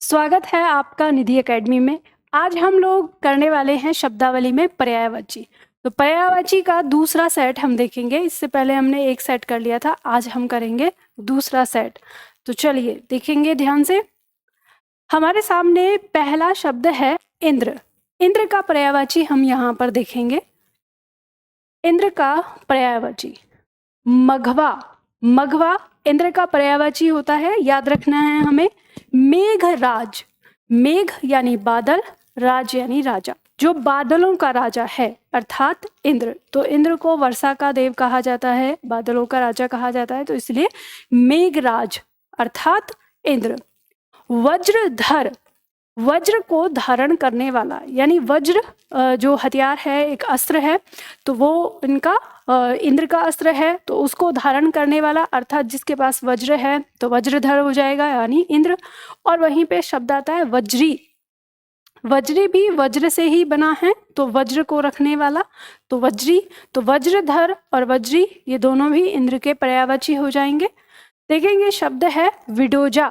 स्वागत है आपका निधि एकेडमी में। आज हम लोग करने वाले हैं शब्दावली में पर्यायवाची। तो पर्यायवाची का दूसरा सेट हम देखेंगे। इससे पहले हमने एक सेट कर लिया था, आज हम करेंगे दूसरा सेट। तो चलिए देखेंगे ध्यान से। हमारे सामने पहला शब्द है इंद्र। इंद्र का पर्यायवाची हम यहाँ पर देखेंगे। इंद्र का पर्यायवाची मघवा। मघवा इंद्र का पर्यायवाची होता है, याद रखना है हमें। मेघराज, मेघ यानी बादल, राज यानी राजा, जो बादलों का राजा है अर्थात इंद्र। तो इंद्र को वर्षा का देव कहा जाता है, बादलों का राजा कहा जाता है, तो इसलिए मेघराज अर्थात इंद्र। वज्रधर, वज्र को धारण करने वाला, यानी वज्र जो हथियार है, एक अस्त्र है, तो वो इनका इंद्र का अस्त्र है, तो उसको धारण करने वाला अर्थात जिसके पास वज्र है तो वज्रधर हो जाएगा यानी इंद्र। और वहीं पे शब्द आता है वज्री। वज्री भी वज्र से ही बना है, तो वज्र को रखने वाला तो वज्री। तो वज्रधर और वज्री ये दोनों भी इंद्र के पर्यायवाची हो जाएंगे। देखेंगे शब्द है विडोजा।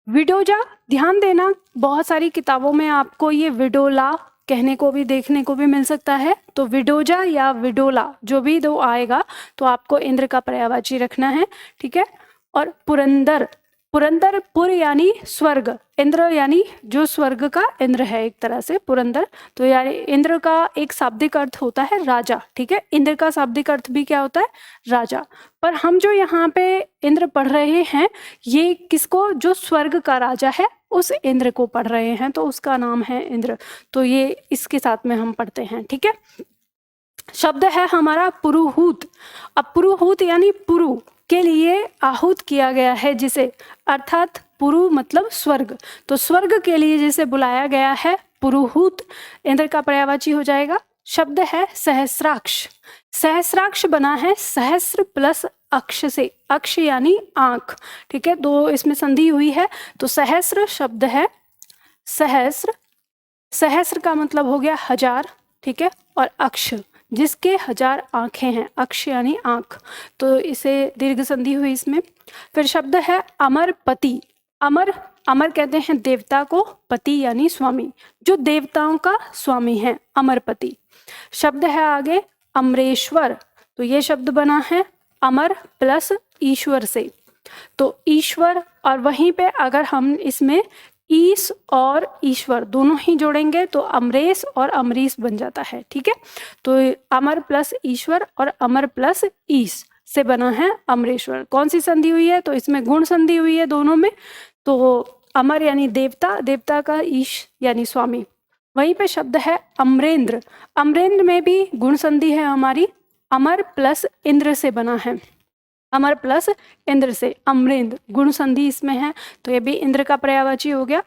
विडोजा, ध्यान देना, बहुत सारी किताबों में आपको ये विडोला कहने को भी देखने को भी मिल सकता है। तो विडोजा या विडोला जो भी दो आएगा तो आपको इंद्र का पर्यायवाची रखना है, ठीक है। और पुरंदर, पुरंदर पुर यानी स्वर्ग, इंद्र यानी जो स्वर्ग का इंद्र है एक तरह से पुरंदर। तो यानी इंद्र का एक शाब्दिक अर्थ होता है राजा, ठीक है। इंद्र का शाब्दिक अर्थ भी क्या होता है? राजा। पर हम जो यहाँ पे इंद्र पढ़ रहे हैं ये किसको, जो स्वर्ग का राजा है उस इंद्र को पढ़ रहे हैं, तो उसका नाम है इंद्र। तो ये इसके साथ में हम पढ़ते हैं, ठीक है। शब्द है हमारा पुरुहूत। अब पुरुहूत यानी पुरु के लिए आहूत किया गया है जिसे, अर्थात पुरु मतलब स्वर्ग, तो स्वर्ग के लिए जिसे बुलाया गया है पुरुहूत इंद्र का पर्यायवाची हो जाएगा। शब्द है सहस्राक्ष। सहस्राक्ष बना है सहस्र प्लस अक्ष से, अक्ष यानी आंख, ठीक है, दो इसमें संधि हुई है। तो सहस्र शब्द है सहस्र, सहस्र का मतलब हो गया हजार, ठीक है, और अक्ष जिसके हजार आंखें हैं, अक्ष यानी आंख, तो इसे दीर्घ संधि हुई इसमें। फिर शब्द है अमरपति। अमर, अमर कहते हैं देवता को, पति यानी स्वामी, जो देवताओं का स्वामी है, अमरपति। शब्द है आगे अमरेश्वर। तो ये शब्द बना है अमर प्लस ईश्वर से, तो ईश्वर, और वहीं पे अगर हम इसमें ईश और ईश्वर दोनों ही जोड़ेंगे तो अमरेश और अमरीश बन जाता है, ठीक है। तो अमर प्लस ईश्वर और अमर प्लस ईश से बना है अमरेश्वर। कौन सी संधि हुई है? तो इसमें गुण संधि हुई है दोनों में। तो अमर यानी देवता, देवता का ईश यानी स्वामी। वहीं पे शब्द है अमरेंद्र। अमरेंद्र में भी गुण संधि है हमारी, अमर प्लस इंद्र से बना है, अमर प्लस इंद्र से अमरेंद्र, गुण संधि इसमें है, तो ये भी इंद्र का पर्यायवाची हो गया।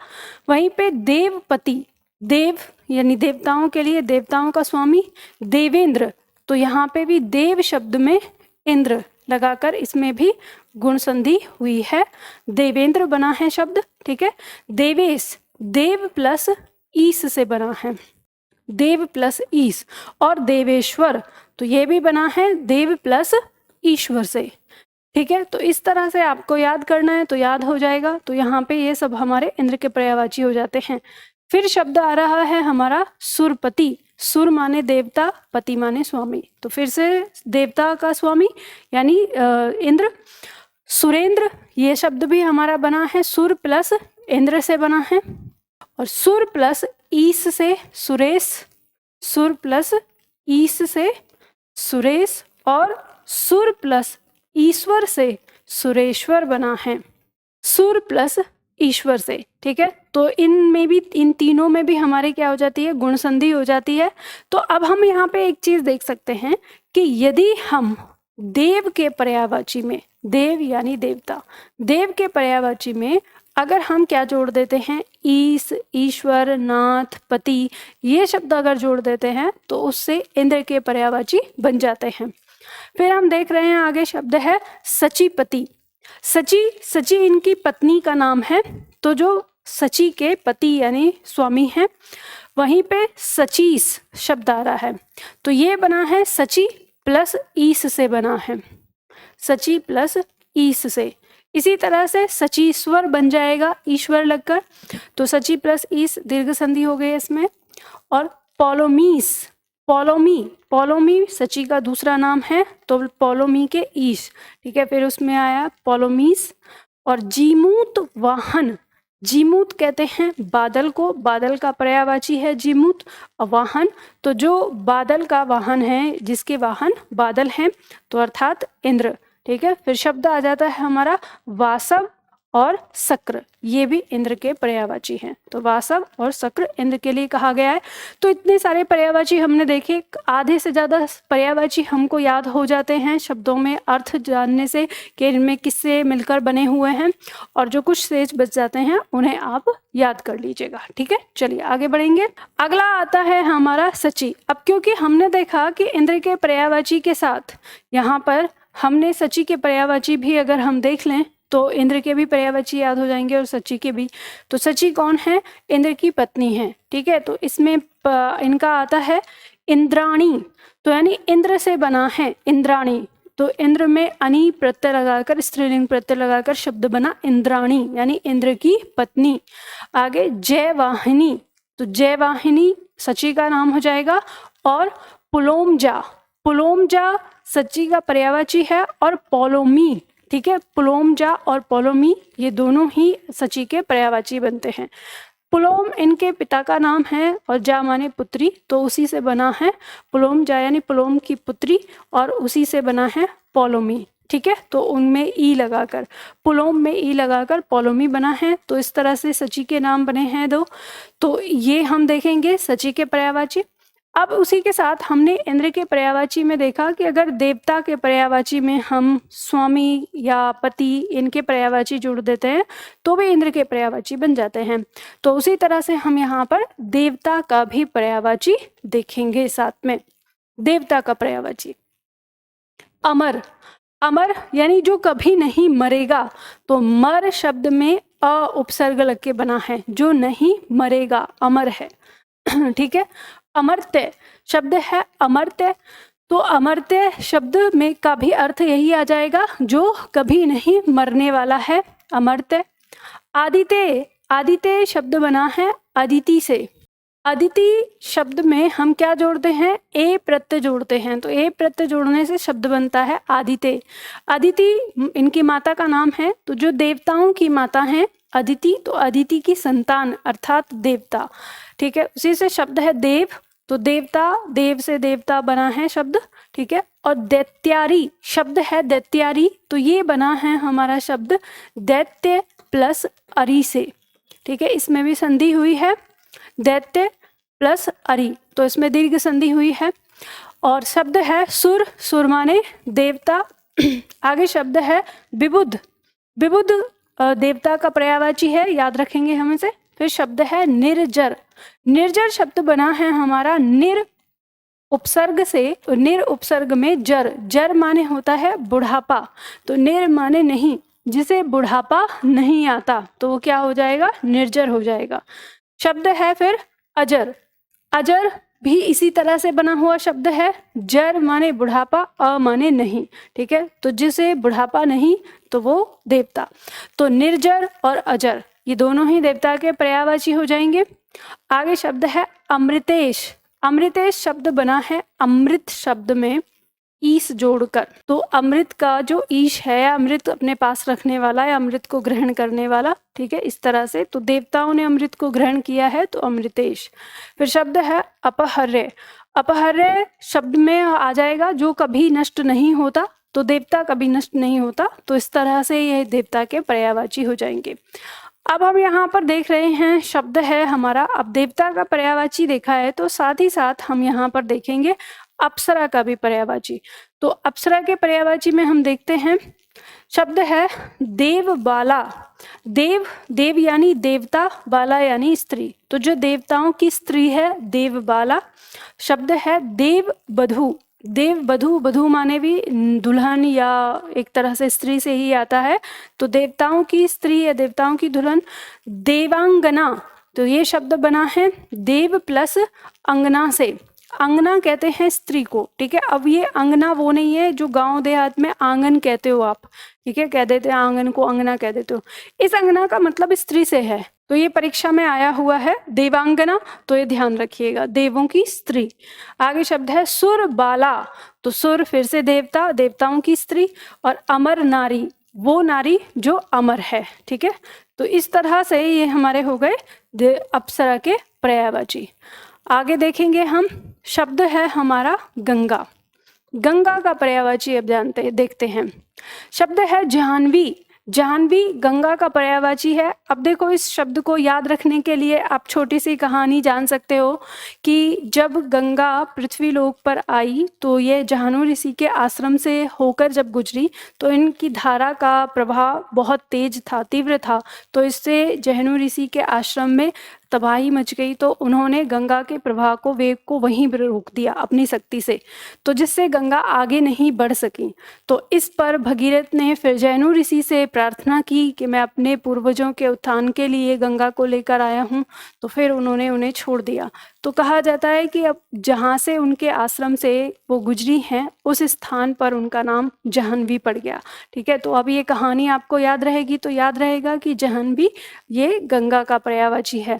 वहीं पे देवपति, देव यानी देवताओं के लिए, देवताओं का स्वामी, देवेंद्र, तो यहाँ पे भी देव शब्द में इंद्र लगाकर इसमें भी गुण संधि हुई है, देवेंद्र बना है शब्द, ठीक है। देवेश, देव प्लस ईश से बना है, देव प्लस ईश। और देवेश्वर, तो ये भी बना है देव प्लस ईश्वर से, ठीक है। तो इस तरह से आपको याद करना है तो याद हो जाएगा। तो यहाँ पे ये सब हमारे इंद्र के पर्यायवाची हो जाते हैं। फिर शब्द आ रहा है हमारा सुरपति। सुर माने देवता, पति माने स्वामी, तो फिर से देवता का स्वामी यानी इंद्र। सुरेंद्र, ये शब्द भी हमारा बना है सुर प्लस इंद्र से बना है, और सुर प्लस ईश से सुरेश, सुर प्लस ईश से सुरेश, और सुर प्लस ईश्वर से सुरेश्वर बना है, सुर प्लस ईश्वर से, ठीक है। तो इनमें भी, इन तीनों में भी हमारे क्या हो जाती है? गुण संधि हो जाती है। तो अब हम यहाँ पे एक चीज देख सकते हैं कि यदि हम देव के पर्यायवाची में, देव यानी देवता, देव के पर्यायवाची में अगर हम क्या जोड़ देते हैं? ईश, ईश्वर, नाथ, पति, ये शब्द अगर जोड़ देते हैं तो उससे इंद्र के पर्यायवाची बन जाते हैं। फिर हम देख रहे हैं आगे शब्द है सचीपति। सची, सची इनकी पत्नी का नाम है, तो जो सची के पति यानी स्वामी हैं, वहीं पे सचीस शब्द आ रहा है, तो ये बना है सची प्लस ईश से बना है, सची प्लस ईश से। इसी तरह से सचीश्वर बन जाएगा ईश्वर लगकर, तो सची प्लस ईस दीर्घ संधि हो गई इसमें। और पोलोमीस, पोलोमी सची का दूसरा नाम है, तो पोलोमी के ईश, ठीक है। फिर उसमें आया पोलोमीस। और जीमूत वाहन, जीमूत कहते हैं बादल को, बादल का पर्यायवाची है जीमूत। वाहन, तो जो बादल का वाहन है, जिसके वाहन बादल हैं, तो अर्थात इंद्र, ठीक है। फिर शब्द आ जाता है हमारा वासव और शक्र, ये भी इंद्र के पर्यायवाची हैं। तो वासव और शक्र इंद्र के लिए कहा गया है। तो इतने सारे पर्यायवाची हमने देखे, आधे से ज़्यादा पर्यायवाची हमको याद हो जाते हैं शब्दों में अर्थ जानने से कि इनमें किससे मिलकर बने हुए हैं, और जो कुछ शेष बच जाते हैं उन्हें आप याद कर लीजिएगा, ठीक है। चलिए आगे बढ़ेंगे। अगला आता है हमारा सची। अब क्योंकि हमने देखा कि इंद्र के पर्यायवाची के साथ यहाँ पर हमने सची के पर्यायवाची भी अगर हम देख लें तो इंद्र के भी पर्यायवाची याद हो जाएंगे और सची के भी। तो सची कौन है? इंद्र की पत्नी है, ठीक है। तो इसमें इनका आता है इंद्राणी, तो यानी इंद्र से बना है इंद्राणी। तो इंद्र में अनि प्रत्यय लगाकर, स्त्रीलिंग प्रत्यय लगाकर शब्द बना इंद्राणी, यानी इंद्र की पत्नी। आगे जयवाहिनी, तो जयवाहिनी सची का नाम हो जाएगा। और पुलोमजा, पुलोमजा सची का पर्यायवाची है। और पोलोमी, ठीक है, पुलोमजा और पोलोमी ये दोनों ही सची के पर्यायवाची बनते हैं। पुलोम इनके पिता का नाम है और जा माने पुत्री, तो उसी से बना है पुलोमजा, यानी पुलोम की पुत्री, और उसी से बना है पोलोमी, ठीक है। तो उनमें ई लगाकर, पुलोम में ई लगाकर पोलोमी बना है। तो इस तरह से सची के नाम बने हैं दो। तो ये हम देखेंगे सची के पर्यायवाची। अब उसी के साथ हमने इंद्र के पर्यायवाची में देखा कि अगर देवता के पर्यायवाची में हम स्वामी या पति इनके पर्यायवाची जोड़ देते हैं तो भी इंद्र के पर्यायवाची बन जाते हैं। तो उसी तरह से हम यहाँ पर देवता का भी पर्यायवाची देखेंगे साथ में। देवता का पर्यायवाची अमर, अमर यानी जो कभी नहीं मरेगा। तो मर शब्द में अ उपसर्ग लग के बना है, जो नहीं मरेगा अमर है, ठीक है। अमर्त्य शब्द है अमर्त्य, तो अमर्त्य शब्द में का भी अर्थ यही आ जाएगा, जो कभी नहीं मरने वाला है, अमर्त्य। आदित्य, आदित्य शब्द बना है अदिति से। अदिति शब्द में हम क्या जोड़ते हैं? ए प्रत्यय जोड़ते हैं। तो ए प्रत्यय जोड़ने से शब्द बनता है आदित्य। अदिति इनकी माता का नाम है। तो जो देवताओं की माता है अदिति, तो अदिति की संतान अर्थात देवता, ठीक है। उसी से शब्द है देव, तो देवता, देव से देवता बना है शब्द, ठीक है। और दैत्यारी शब्द है दैत्यारी, तो ये बना है हमारा शब्द दैत्य प्लस अरि से, ठीक है। इसमें भी संधि हुई है दैत्य प्लस अरि, तो इसमें दीर्घ संधि हुई है। और शब्द है सुर, सुर माने देवता। आगे शब्द है विबुध, विबुध देवता का पर्यायवाची है, याद रखेंगे हम इसे। फिर शब्द है निर्जर, निर्जर शब्द बना है हमारा निर उपसर्ग से, निर उपसर्ग में जर, जर माने होता है बुढ़ापा, तो निर माने नहीं, जिसे बुढ़ापा नहीं आता, तो वो क्या हो जाएगा? निर्जर हो जाएगा। शब्द है फिर अजर, अजर भी इसी तरह से बना हुआ शब्द है, जर माने बुढ़ापा, अ माने नहीं, ठीक है। तो जिसे बुढ़ापा नहीं तो वो देवता। तो निर्जर और अजर ये दोनों ही देवता के पर्यायवाची हो जाएंगे। आगे शब्द है अमृतेश, अमृतेश शब्द बना है अमृत शब्द में ईश जोड़कर। तो अमृत का जो ईश है, अमृत अपने पास रखने वाला है, अमृत को ग्रहण करने वाला, ठीक है, इस तरह से। तो देवताओं ने अमृत को ग्रहण किया है, तो अमृतेश। फिर शब्द है अपहर्य, अपहर्य शब्द में आ जाएगा जो कभी नष्ट नहीं होता, तो देवता कभी नष्ट नहीं होता, तो इस तरह से ये देवता के पर्यायवाची हो जाएंगे। अब हम यहाँ पर देख रहे हैं शब्द है हमारा, अब देवता का पर्यायवाची देखा है, तो साथ ही साथ हम यहाँ पर देखेंगे अप्सरा का भी पर्यायवाची। तो अप्सरा के पर्यायवाची में हम देखते हैं शब्द है देव बाला, देव, देव यानी देवता, बाला यानी स्त्री, तो जो देवताओं की स्त्री है देव बाला। शब्द है देव बधू, देव बधू, बधू माने भी दुल्हन या एक तरह से स्त्री से ही आता है, तो देवताओं की स्त्री या देवताओं की दुल्हन। देवांगना, तो ये शब्द बना है देव प्लस अंगना से, अंगना कहते हैं स्त्री को, ठीक है। अब ये अंगना वो नहीं है जो गांव देहात में आंगन कहते हो आप, ठीक है, कह देते हैं आंगन को अंगना कह देते हो। इस अंगना का मतलब स्त्री से है, तो ये परीक्षा में आया हुआ है देवांगना, तो ये ध्यान रखिएगा, देवों की स्त्री। आगे शब्द है सुर बाला, तो सुर फिर से देवता, देवताओं की स्त्री, और अमर नारी, वो नारी जो अमर है, ठीक है। तो इस तरह से ये हमारे हो गए अप्सरा के पर्यायवाची। आगे देखेंगे हम, शब्द है हमारा गंगा। गंगा का पर्यायवाची अब देखते हैं। शब्द है जाह्नवी। जाह्नवी गंगा का पर्यायवाची है। अब देखो, इस शब्द को याद रखने के लिए आप छोटी सी कहानी जान सकते हो कि जब गंगा पृथ्वी लोक पर आई तो ये जाह्नू ऋषि के आश्रम से होकर जब गुजरी तो इनकी धारा का प्रभाव बहुत तेज था, तीव्र था, तो इससे जाह्नू ऋषि के आश्रम में तबाही मच गई। तो उन्होंने गंगा के प्रवाह को, वेग को वहीं पर रोक दिया अपनी शक्ति से, तो जिससे गंगा आगे नहीं बढ़ सकी। तो इस पर भगीरथ ने फिर जाह्नू ऋषि से प्रार्थना की कि मैं अपने पूर्वजों के उत्थान के लिए गंगा को लेकर आया हूँ, तो फिर उन्होंने उन्हें छोड़ दिया। तो कहा जाता है कि अब जहाँ से उनके आश्रम से वो गुजरी हैं उस स्थान पर उनका नाम जाह्नवी पड़ गया, ठीक है। तो अब ये कहानी आपको याद रहेगी, तो याद रहेगा कि जाह्नवी ये गंगा का पर्यायवाची है।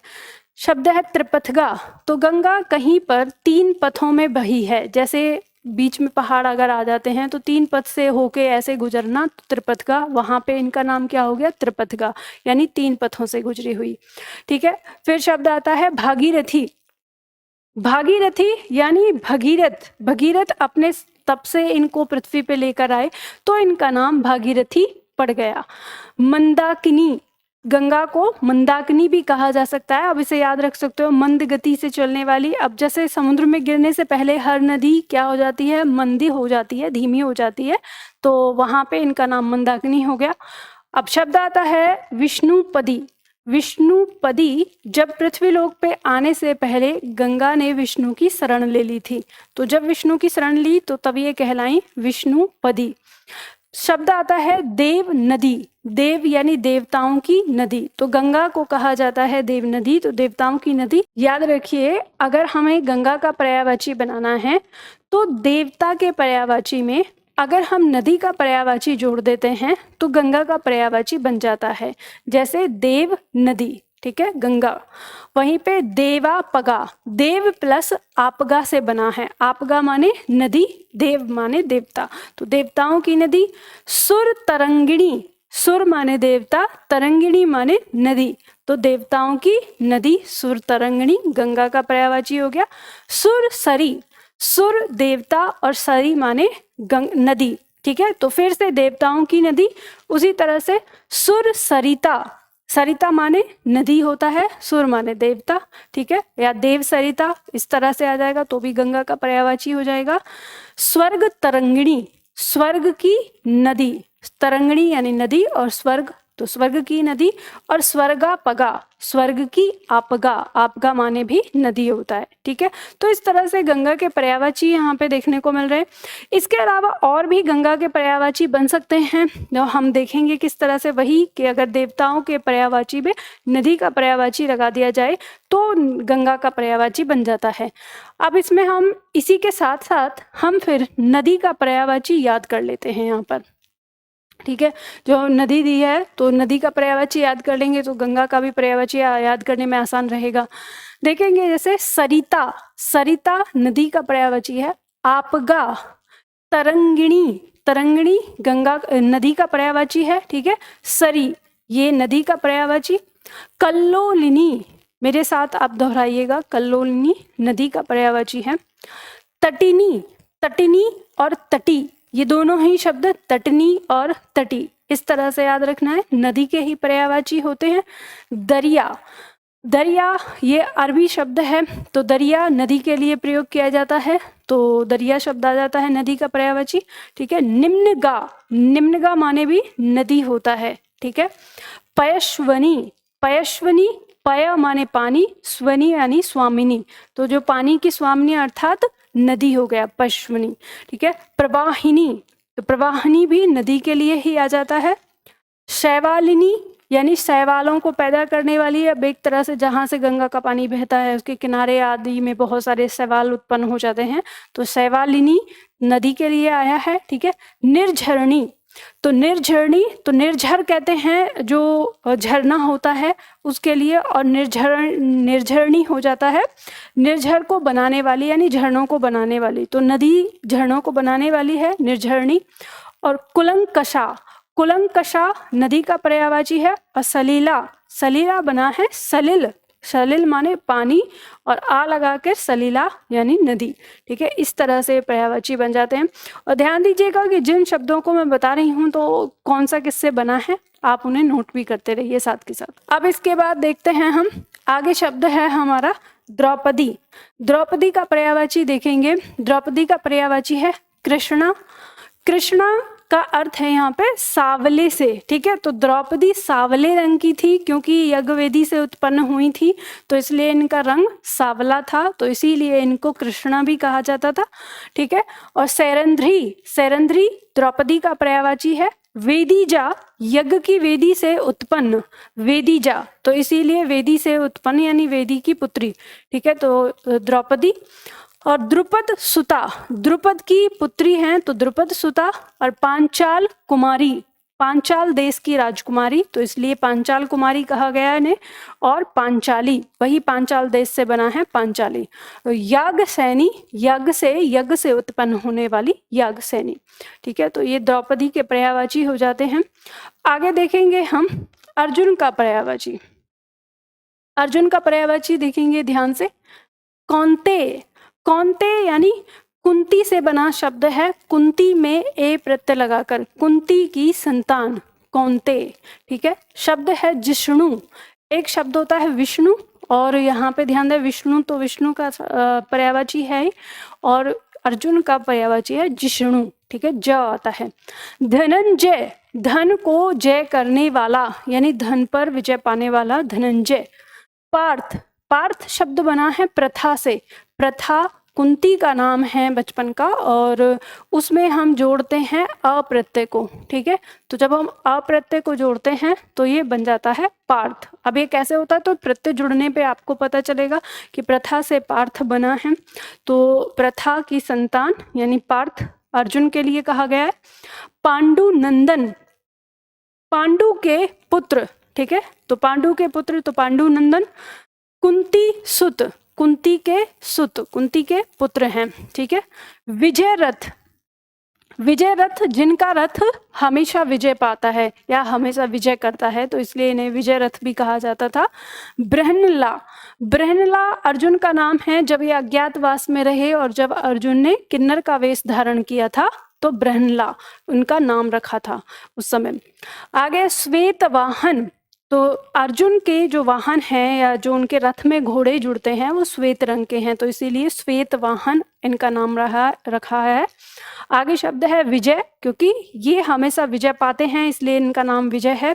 शब्द है त्रिपथगा। तो गंगा कहीं पर 3 पथों में बही है, जैसे बीच में पहाड़ अगर आ जाते हैं तो 3 पथ से होके ऐसे गुजरना, तो त्रिपथगा, वहां पे इनका नाम क्या हो गया, त्रिपथगा, यानी 3 पथों से गुजरी हुई, ठीक है। फिर शब्द आता है भागीरथी। भागीरथी यानी भगीरथ। भगीरथ अपने तप से इनको पृथ्वी पे लेकर आए तो इनका नाम भागीरथी पड़ गया। मंदाकिनी, गंगा को मंदाकिनी भी कहा जा सकता है। अब इसे याद रख सकते हो, मंद गति से चलने वाली। अब जैसे समुद्र में गिरने से पहले हर नदी क्या हो जाती है, मंदी हो जाती है, धीमी हो जाती है, तो वहां पे इनका नाम मंदाकिनी हो गया। अब शब्द आता है विष्णुपदी। विष्णुपदी, जब पृथ्वी लोक पे आने से पहले गंगा ने विष्णु की शरण ले ली थी, तो जब विष्णु की शरण ली तो तब ये कहलाई विष्णुपदी। शब्द आता है देव नदी। देव यानी देवताओं की नदी, तो गंगा को कहा जाता है देव नदी, तो देवताओं की नदी। याद रखिए, अगर हमें गंगा का पर्यायवाची बनाना है तो देवता के पर्यायवाची में अगर हम नदी का पर्यायवाची जोड़ देते हैं तो गंगा का पर्यायवाची बन जाता है, जैसे देव नदी, ठीक है, गंगा। वहीं पे देवापगा, देव प्लस आपगा से बना है। आपगा माने नदी, देव माने देवता, तो देवताओं की नदी। सुर तरंगिणी, सुर माने देवता, तरंगिणी माने नदी, तो देवताओं की नदी सुर तरंगिणी गंगा का पर्यायवाची हो गया। सुर सरी, सुर देवता और सरी माने नदी, ठीक है। तो फिर से देवताओं की नदी। उसी तरह से सुर सरिता, सरिता माने नदी होता है, सुर माने देवता, ठीक है, या देव सरिता, इस तरह से आ जाएगा तो भी गंगा का पर्यायवाची हो जाएगा। स्वर्ग तरंगिणी, स्वर्ग की नदी, तरंगिणी यानी नदी, और स्वर्ग तो स्वर्ग की नदी। और स्वर्गापगा, स्वर्ग की आपगा, आपगा माने भी नदी होता है, ठीक है। तो इस तरह से गंगा के पर्यायवाची यहाँ पे देखने को मिल रहे हैं। इसके अलावा और भी गंगा के पर्यायवाची बन सकते हैं, जो हम देखेंगे किस तरह से। वही कि अगर देवताओं के पर्यायवाची में नदी का पर्यायवाची लगा दिया जाए तो गंगा का पर्यायवाची बन जाता है। अब इसमें हम इसी के साथ साथ हम फिर नदी का पर्यायवाची याद कर लेते हैं यहाँ पर, ठीक है। जो नदी दी है तो नदी का पर्यायवाची याद कर लेंगे तो गंगा का भी पर्यायवाची याद करने में आसान रहेगा। देखेंगे जैसे सरिता, सरिता नदी का पर्यायवाची है। आपगा, तरंगिणी, तरंगिणी गंगा नदी का पर्यायवाची है, ठीक है। सरी ये नदी का पर्यायवाची। कल्लोलिनी, मेरे साथ आप दोहराइएगा, कल्लोलिनी नदी का पर्यायवाची है। तटिनी, तटिनी और तटी ये दोनों ही शब्द तटनी और तटी इस तरह से याद रखना है, नदी के ही पर्यायवाची होते हैं। दरिया, दरिया ये अरबी शब्द है, तो दरिया नदी के लिए प्रयोग किया जाता है, तो दरिया शब्द आ जाता है नदी का पर्यायवाची, ठीक है। निम्नगा, निम्नगा माने भी नदी होता है, ठीक है। पयश्वनी, पयश्वनी पय माने पानी, स्वनी यानी स्वामिनी, तो जो पानी की स्वामिनी अर्थात नदी हो गया पश्वनी, ठीक है। प्रवाहिनी, तो प्रवाहिनी भी नदी के लिए ही आ जाता है। शैवालिनी, यानी शैवालों को पैदा करने वाली। अब एक तरह से जहाँ से गंगा का पानी बहता है उसके किनारे आदि में बहुत सारे शैवाल उत्पन्न हो जाते हैं, तो शैवालिनी नदी के लिए आया है। ठीक है। निर्झरणी, तो निर्झरणी, तो निर्झर कहते हैं जो झरना होता है उसके लिए, और निर्झरणी हो जाता है निर्झर को बनाने वाली, यानी झरनों को बनाने वाली। तो नदी झरनों को बनाने वाली है निर्झरणी। और कुलंकषा, कुलंकषा नदी का पर्यायवाची है। और सलीला, सलीला बना है सलिल, सलिल माने पानी, और आ लगा कर सलीला यानी नदी। ठीक है, इस तरह से पर्यायवाची बन जाते हैं। और ध्यान दीजिएगा कि जिन शब्दों को मैं बता रही हूँ तो कौन सा किससे बना है, आप उन्हें नोट भी करते रहिए साथ के साथ। अब इसके बाद देखते हैं हम आगे शब्द है हमारा द्रौपदी। द्रौपदी का पर्यायवाची देखेंगे। द्रौपदी का पर्यायवाची है कृष्णा। कृष्णा का अर्थ है यहाँ पे सावले से। ठीक है, तो द्रौपदी सावले रंग की थी क्योंकि यज्ञवेदी से उत्पन्न हुई थी, तो इसलिए इनका रंग सावला था, तो इसीलिए इनको कृष्णा भी कहा जाता था। ठीक है। और सैरंध्री, सैरंध्री द्रौपदी का पर्यायवाची है। वेदीजा, यज्ञ की वेदी से उत्पन्न, वेदीजा, तो इसीलिए वेदी से उत्पन्न यानी वेदी की पुत्री। ठीक है, तो द्रौपदी। और द्रुपद सुता, द्रुपद की पुत्री हैं तो द्रुपद सुता। और पांचाल कुमारी, पांचाल देश की राजकुमारी, तो इसलिए पांचाल कुमारी कहा गया इन्हें। और पांचाली, वही पांचाल देश से बना है पांचाली। याग सैनी, यज्ञ से उत्पन्न होने वाली याग सैनी। ठीक है, तो ये द्रौपदी के पर्यायवाची हो जाते हैं। आगे देखेंगे हम अर्जुन का पर्यायवाची। अर्जुन का पर्यायवाची देखेंगे ध्यान से। कौन्ते, कौन्ते यानी कुंती से बना शब्द है, कुंती में ए प्रत्यय लगाकर, कुंती की संतान कौन्ते। ठीक है, शब्द है जिष्णु। एक शब्द होता है विष्णु, और यहाँ पे ध्यान दें विष्णु तो विष्णु का पर्यायवाची है, और अर्जुन का पर्यायवाची है जिष्णु। ठीक है, ज आता है। धनंजय, धन को जय करने वाला यानी धन पर विजय पाने वाला धनंजय। पार्थ, पार्थ शब्द बना है प्रथा से। प्रथा कुंती का नाम है बचपन का, और उसमें हम जोड़ते हैं अप्रत्यय को। ठीक है, तो जब हम अप्रत्यय को जोड़ते हैं तो ये बन जाता है पार्थ। अब ये कैसे होता है, तो प्रत्यय जुड़ने पे आपको पता चलेगा कि प्रथा से पार्थ बना है, तो प्रथा की संतान यानी पार्थ अर्जुन के लिए कहा गया है। पांडु नंदन, पांडु के पुत्र। ठीक है, तो पांडु के पुत्र तो पांडु नंदन। कुंती सुत, कुंती के सुत, कुंती के पुत्र हैं। ठीक है। विजय रथ, विजय रथ जिनका रथ हमेशा विजय पाता है या हमेशा विजय करता है, तो इसलिए इन्हें विजय रथ भी कहा जाता था। बृहन्नला, बृहन्नला अर्जुन का नाम है जब ये अज्ञातवास में रहे और जब अर्जुन ने किन्नर का वेश धारण किया था तो बृहन्नला उनका नाम रखा था उस समय। आगे श्वेत वाहन, तो अर्जुन के जो वाहन हैं या जो उनके रथ में घोड़े जुड़ते हैं वो श्वेत रंग के हैं, तो इसीलिए श्वेत वाहन इनका नाम रखा है। आगे शब्द है विजय, क्योंकि ये हमेशा विजय पाते हैं इसलिए इनका नाम विजय है।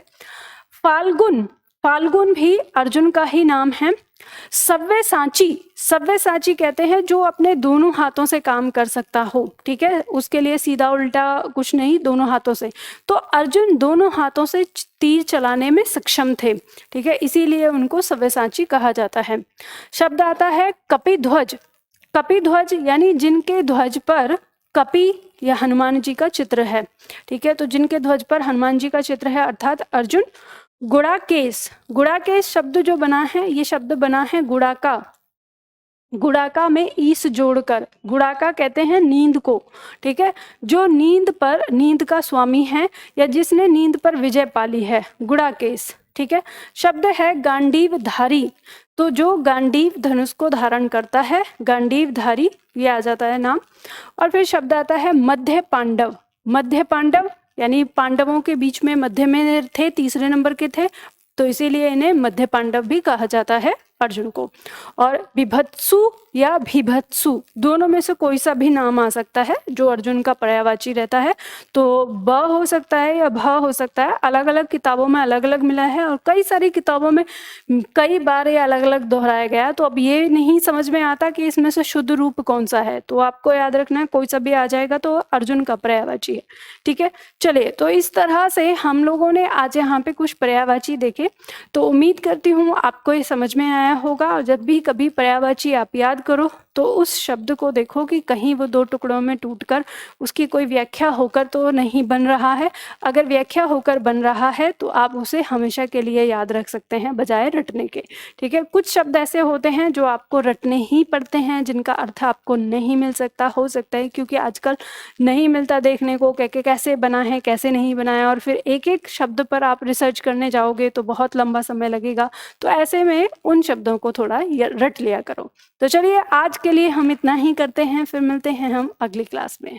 फाल्गुन, फाल्गुन भी अर्जुन का ही नाम है। सव्यसाची, सव्यसाची कहते हैं जो अपने दोनों हाथों से काम कर सकता हो। ठीक है, उसके लिए सीधा उल्टा कुछ नहीं, दोनों हाथों से। तो अर्जुन दोनों हाथों से तीर चलाने में सक्षम थे। ठीक है, इसीलिए उनको सव्यसाची कहा जाता है। शब्द आता है कपिध्वज, कपिध्वज यानी जिनके ध्वज पर कपि या हनुमान जी का चित्र है। ठीक है, तो जिनके ध्वज पर हनुमान जी का चित्र है अर्थात अर्जुन। गुड़ाकेश, गुड़ाकेश शब्द जो बना है ये शब्द बना है गुड़ाका, गुड़ाका में ईस जोड़कर, गुड़ाका कहते हैं नींद को। ठीक है, जो नींद पर, नींद का स्वामी है या जिसने नींद पर विजय पाली है, गुड़ाकेश। ठीक है, शब्द है गांडीवधारी, तो जो गांडीव धनुष को धारण करता है गांडीवधारी, ये आ जाता है नाम। और फिर शब्द आता है मध्य पांडव, मध्य पांडव यानी पांडवों के बीच में मध्य में थे, तीसरे नंबर के थे, तो इसीलिए इन्हें मध्य पांडव भी कहा जाता है अर्जुन को। और बिभत्सु या भीभत्सु दोनों में से कोई सा भी नाम आ सकता है जो अर्जुन का पर्यायवाची रहता है। तो ब हो सकता है या भ हो सकता है, अलग अलग किताबों में अलग अलग मिला है और कई सारी किताबों में कई बार ये अलग अलग दोहराया गया। तो अब ये नहीं समझ में आता कि इसमें से शुद्ध रूप कौन सा है, तो आपको याद रखना है कोई सा भी आ जाएगा तो अर्जुन का पर्यायवाची है। ठीक है, चलिए तो इस तरह से हम लोगों ने आज यहाँ पे कुछ पर्यायवाची देखे। तो उम्मीद करती हूँ आपको ये समझ में आया होगा। और जब भी कभी पर्यायवाची आप याद करो तो उस शब्द को देखो कि कहीं वो दो टुकड़ों में टूटकर उसकी कोई व्याख्या होकर तो नहीं बन रहा है। अगर व्याख्या होकर बन रहा है तो आप उसे हमेशा के लिए याद रख सकते हैं बजाय रटने के। ठीक है, कुछ शब्द ऐसे होते हैं जो आपको रटने ही पड़ते हैं, जिनका अर्थ आपको नहीं मिल सकता, हो सकता है क्योंकि आजकल नहीं मिलता देखने को कैसे बना है कैसे नहीं बना है, और फिर एक एक शब्द पर आप रिसर्च करने जाओगे तो बहुत लंबा समय लगेगा। तो ऐसे में उन शब्दों को थोड़ा रट लिया करो। तो चलिए आज के लिए हम इतना ही करते हैं, फिर मिलते हैं हम अगली क्लास में।